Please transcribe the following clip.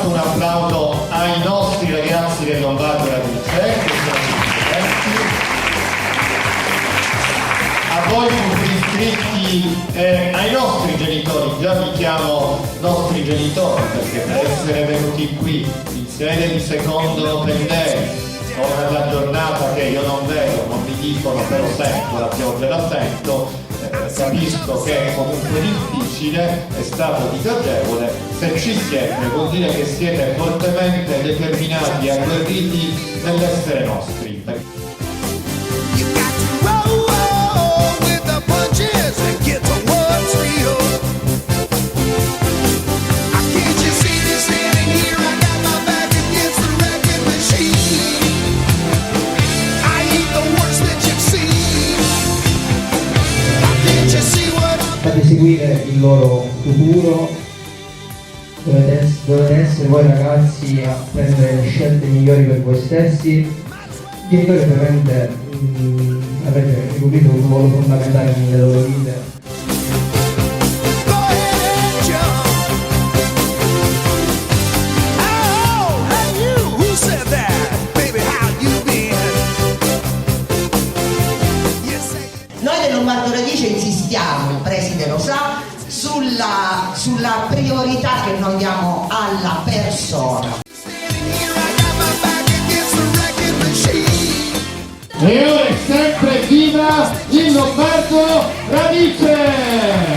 intanto un applauso ai nostri ragazzi del Lombardo Radice, che sono qui a voi tutti iscritti, ai nostri genitori, già vi chiamo nostri genitori perché per essere venuti qui in sede di secondo open day o nella giornata che io non vedo, non mi dicono, però sento, la pioggia la sento, capisco che è comunque difficile, è stato disagevole. Se ci siete vuol dire che siete fortemente determinati e agguerriti nell'essere nostri. Fate seguire il loro futuro, dovete essere voi ragazzi a prendere le scelte migliori per voi stessi. I genitori ovviamente avete ricoprito un ruolo fondamentale nelle loro vite. Noi del Lombardo Radice insistiamo, preside lo sa, sulla priorità che noi diamo alla persona. E ora è sempre viva il Lombardo Radice!